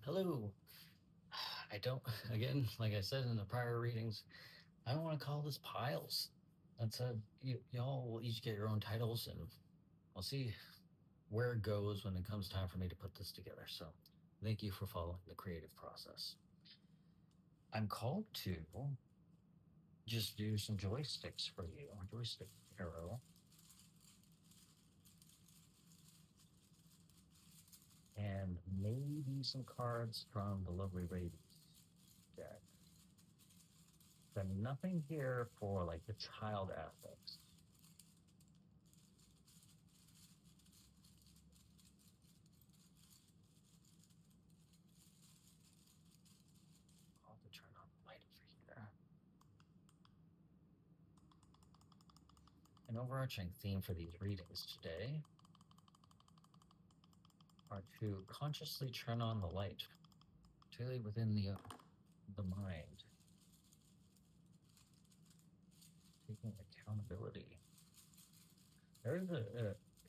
Hello. I don't, again, like I said in the prior readings, I don't want to call this piles. That said, y'all will each get your own titles, and we'll see where it goes when it comes time for me to put this together. So, thank you for following the creative process. I'm called to just do some joysticks for you, joystick arrow, and maybe some cards from the lovely ladies deck. But nothing here for like the child aspects. I'll have to turn on the light over here. An overarching theme for these readings today are to consciously turn on the light, particularly within the mind, taking accountability. There is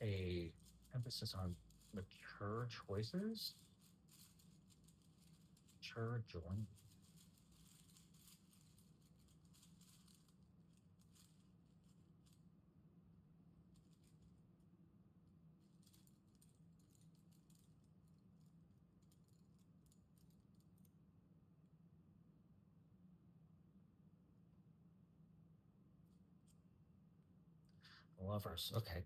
a emphasis on mature choices, mature joining. Lovers. Okay,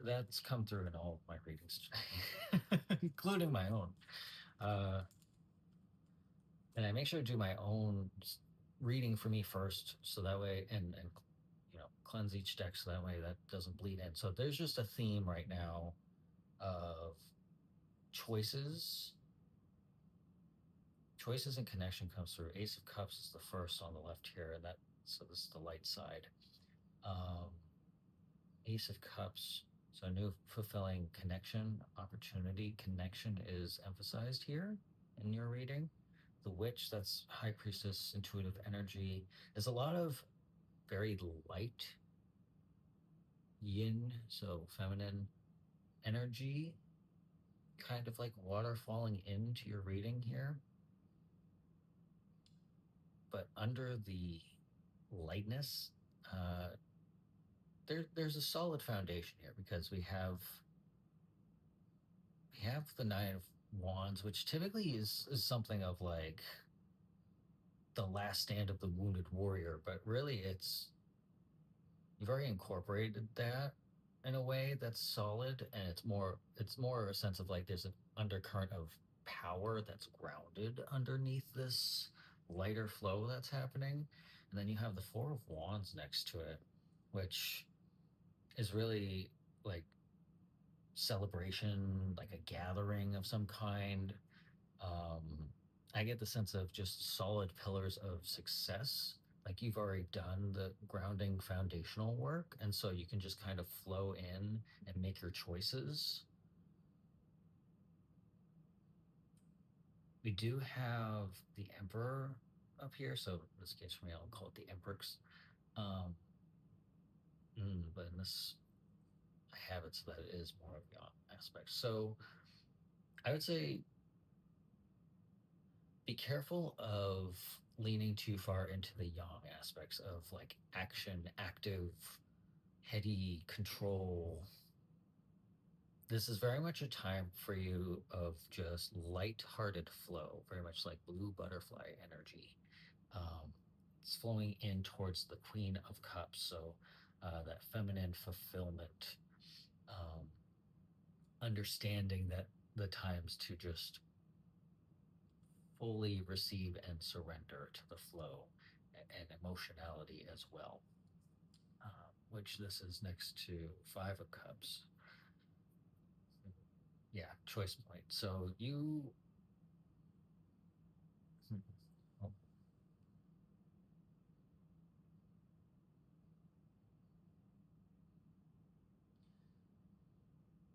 that's come through in all of my readings today, including my own. Uh, and I make sure to do my own reading for me first, so that way, and cleanse each deck so that way that doesn't bleed in. So there's just a theme right now of choices. Choices and connection comes through. Ace of Cups is the first on the left here, and this is the light side. Um, Ace of Cups. So new fulfilling connection, opportunity, connection is emphasized here in your reading. The Witch, that's High Priestess, intuitive energy. There's a lot of very light yin, so feminine energy, kind of like water falling into your reading here. But under the lightness, uh, there's a solid foundation here because we have the Nine of Wands, which typically is something of like the last stand of the wounded warrior, but really you've already incorporated that in a way that's solid, and it's more a sense of like there's an undercurrent of power that's grounded underneath this lighter flow that's happening. And then you have the Four of Wands next to it, which is really like celebration, like a gathering of some kind. um, I get the sense of just solid pillars of success. Like you've already done the grounding foundational work, and so you can just kind of flow in and make your choices. We do have the Emperor up here, so in this case for me, I'll call it the Empress. Um, but in this, I have it so that it is more of the aspect. So I would say be careful of leaning too far into the yang aspects of like action, active, heady control. This is very much a time for you of just light-hearted flow, very much like blue butterfly energy. Um, it's flowing in towards the Queen of Cups, so that feminine fulfillment, um, understanding that the times to just fully receive and surrender to the flow and emotionality as well, which this is next to Five of Cups. Yeah, choice point. So oh,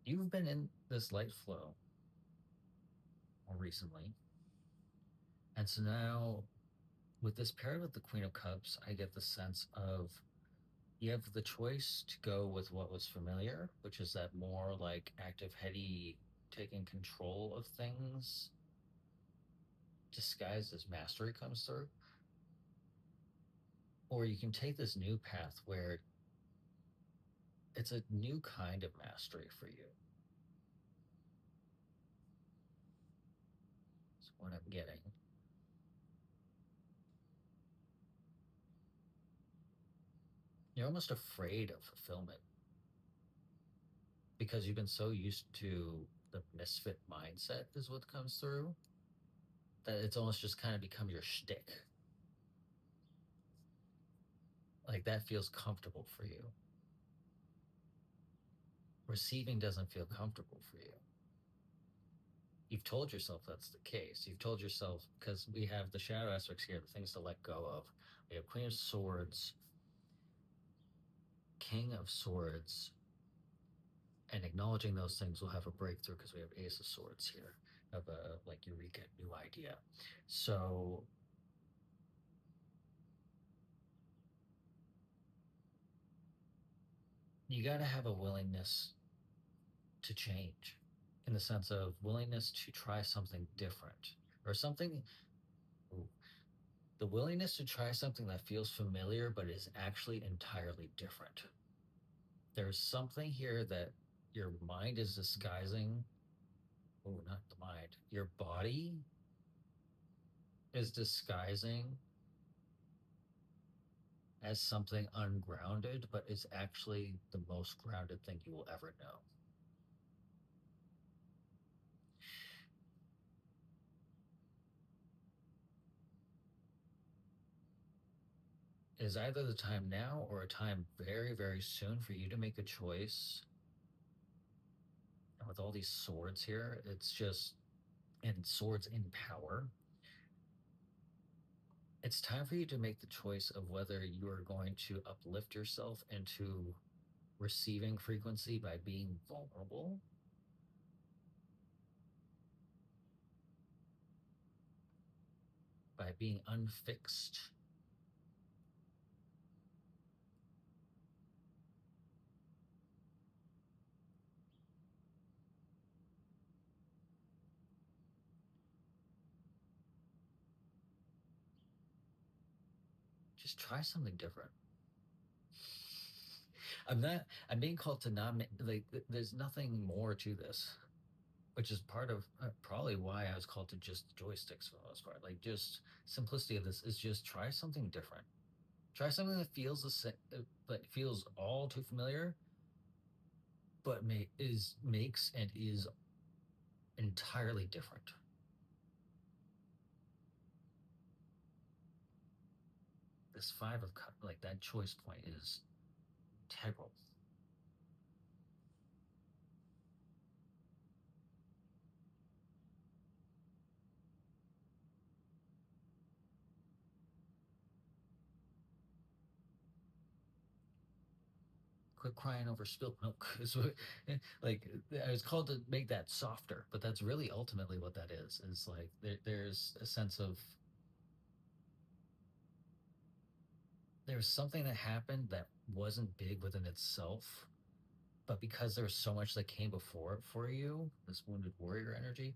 you've been in this light flow more recently. And so now with this paired with the Queen of Cups, I get the sense of you have the choice to go with what was familiar, which is that more like active, heady, taking control of things, disguised as mastery comes through, or you can take this new path where it's a new kind of mastery for you. That's what I'm getting. You're almost afraid of fulfillment because you've been so used to the misfit mindset, is what comes through, that it's almost just kind of become your shtick. Like that feels comfortable for you. Receiving doesn't feel comfortable for you. You've told yourself that's the case. You've told yourself, because we have the shadow aspects here, the things to let go of. We have Queen of Swords, King of Swords, and acknowledging those things will have a breakthrough because we have Ace of Swords here, of a like eureka new idea. So you got to have a willingness to change, in the sense of willingness to try something different or something. Ooh, the willingness to try something that feels familiar but is actually entirely different. There's something here that your mind is disguising. Oh, not the mind. Your body is disguising as something ungrounded, but is actually the most grounded thing you will ever know. Is either the time now or a time very, very soon for you to make a choice. And with all these swords here, it's just, and swords in power, it's time for you to make the choice of whether you are going to uplift yourself into receiving frequency by being vulnerable, by being unfixed. Just try something different. I'm being called to not, like, there's nothing more to this, which is part of probably why I was called to just joysticks for the most part. Like, just simplicity of this is just try something different. Try something that feels the same, that feels all too familiar, but makes and is entirely different. This five of like that choice point is integral. Quit crying over spilled milk. Like, I was called to make that softer, but that's really ultimately what that is. Is like there's a sense of there's something that happened that wasn't big within itself, but because there's so much that came before it for you, this wounded warrior energy,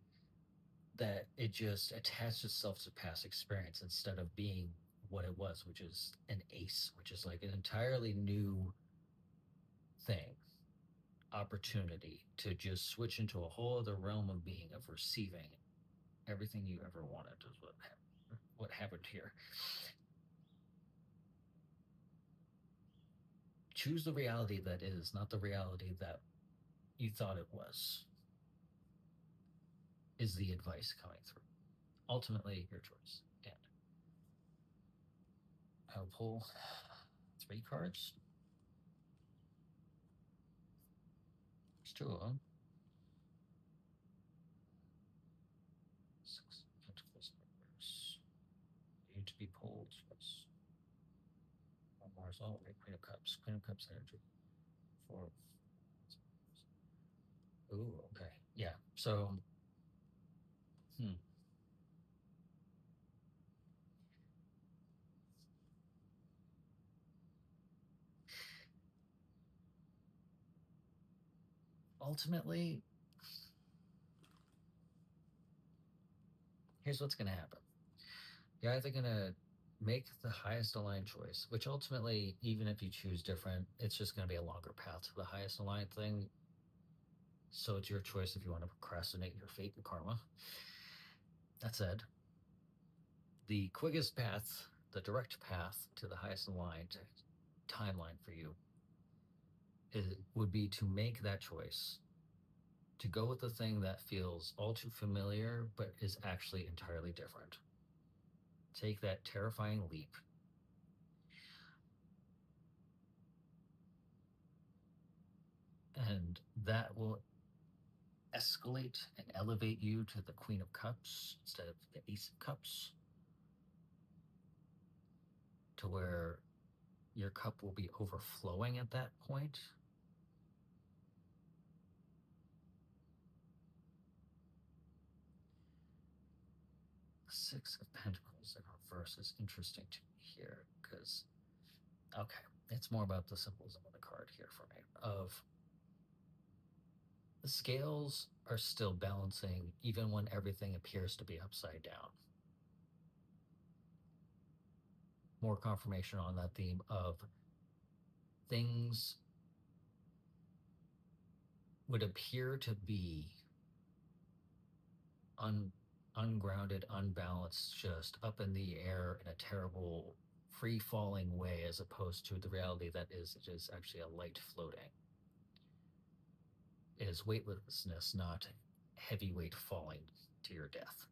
that it just attached itself to past experience instead of being what it was, which is an ace, which is like an entirely new thing, opportunity to just switch into a whole other realm of being, of receiving everything you ever wanted, is what happened here. Choose the reality that is, not the reality that you thought it was, is the advice coming through. Ultimately, your choice. And I'll pull 3 cards. There's 2 of them. 6 pentacles reverse. Need to be pulled. Yes. One more is all right. Queen of Cups. Queen of Cups energy. 4. Ooh, okay. Yeah. So, hmm. Ultimately, Here's what's going to happen. You're either going to make the highest aligned choice, which ultimately, even if you choose different, it's just going to be a longer path to the highest aligned thing. So it's your choice if you want to procrastinate your fate and karma. That said, the quickest path, the direct path to the highest aligned timeline for you would be to make that choice, to go with the thing that feels all too familiar but is actually entirely different. Take that terrifying leap. And that will escalate and elevate you to the Queen of Cups instead of the Ace of Cups, to where your cup will be overflowing at that point. The Six of Pentacles in reverse is interesting to me here because, okay, it's more about the symbolism of the card here for me. Of the scales are still balancing even when everything appears to be upside down. More confirmation on that theme of things would appear to be ungrounded, unbalanced, just up in the air in a terrible, free falling way, as opposed to the reality that it is actually a light floating. It is weightlessness, not heavyweight falling to your death.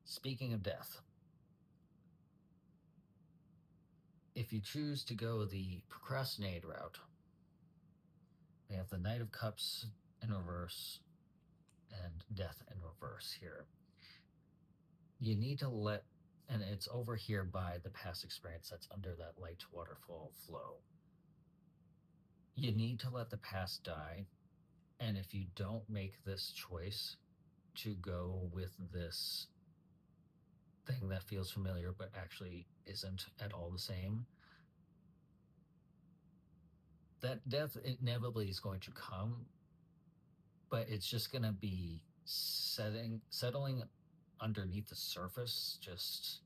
Speaking of death, if you choose to go the procrastinate route, we have the Knight of Cups in reverse and Death in reverse here. You need to let, and it's over here by the past experience that's under that light waterfall flow. You need to let the past die. And if you don't make this choice to go with this thing that feels familiar but actually isn't at all the same, that death inevitably is going to come, but it's just going to be settling underneath the surface, just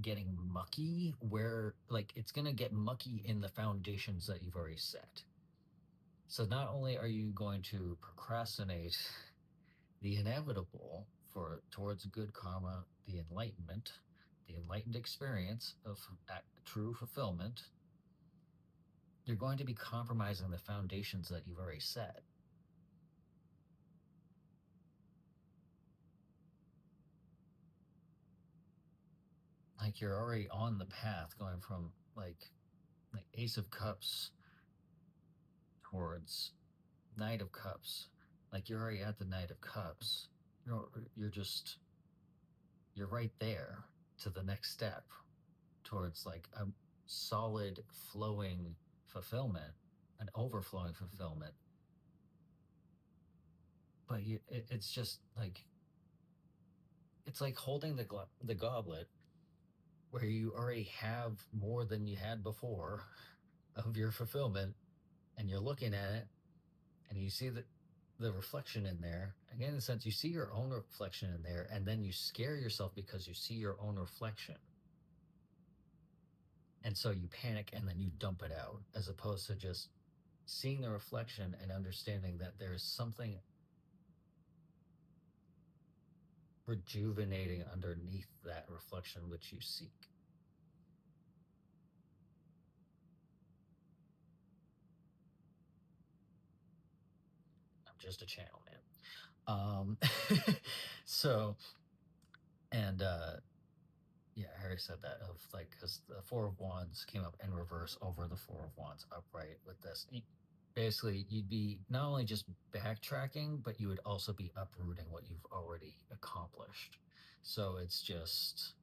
getting mucky, where like it's going to get mucky in the foundations that you've already set. So not only are you going to procrastinate the inevitable towards good karma, the enlightened experience of true fulfillment, you're going to be compromising the foundations that you've already set. Like you're already on the path going from like Ace of Cups towards Knight of Cups. Like you're already at the Knight of Cups. You're just you're right there to the next step towards like a solid flowing fulfillment, an overflowing fulfillment. But it's just like it's like holding the goblet where you already have more than you had before of your fulfillment, and you're looking at it and you see the reflection in there. Again, in a sense, you see your own reflection in there, and then you scare yourself because you see your own reflection. And so you panic and then you dump it out, as opposed to just seeing the reflection and understanding that there's something rejuvenating underneath that reflection which you seek. I'm just a channel, man. So, and yeah, Harry said that of like, because the Four of Wands came up in reverse over the Four of Wands upright with this. Basically, you'd be not only just backtracking, but you would also be uprooting what you've already accomplished. So it's just,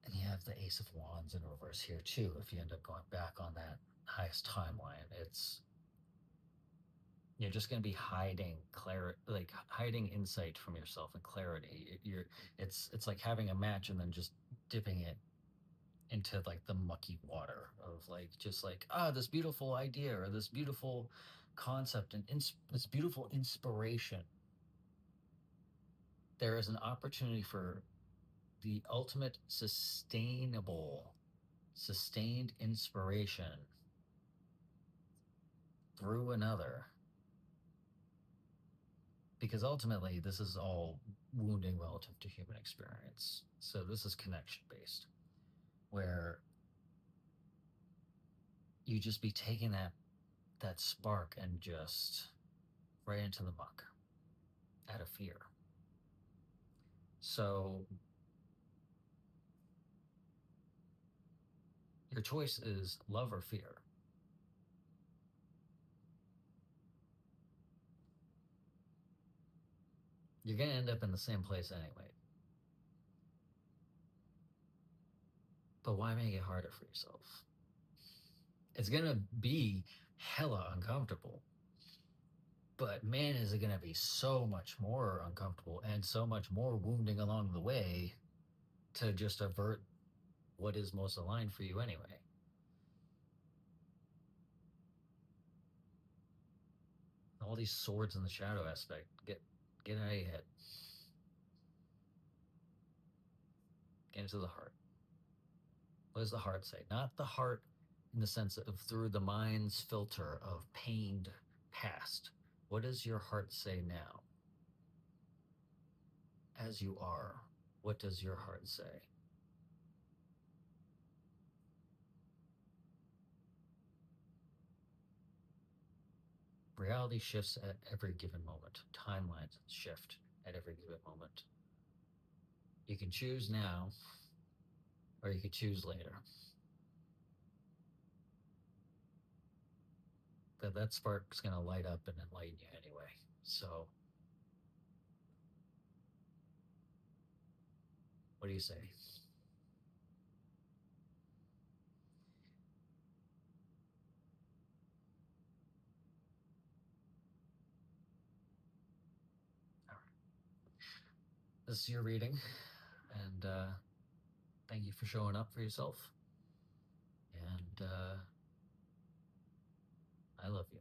and you have the Ace of Wands in reverse here too. If you end up going back on that highest timeline, you're just going to be hiding insight from yourself and clarity. It's like having a match and then just dipping it into like the mucky water of like just like this beautiful idea or this beautiful concept and this beautiful inspiration. There is an opportunity for the ultimate sustained inspiration through another. Because ultimately, this is all wounding relative to human experience. So this is connection based, where you just be taking that spark and just right into the muck out of fear. So your choice is love or fear. You're going to end up in the same place anyway. But why make it harder for yourself? It's going to be hella uncomfortable. But man, is it going to be so much more uncomfortable and so much more wounding along the way to just avert what is most aligned for you anyway. All these swords in the shadow aspect, get out of your head. Get into the heart. What does the heart say? Not the heart in the sense of through the mind's filter of pained past. What does your heart say now? As you are, what does your heart say? Reality shifts at every given moment. Timelines shift at every given moment. You can choose now, or you could choose later. But that spark's going to light up and enlighten you anyway. So, what do you say? All right. This is your reading, and thank you for showing up for yourself. And I love you.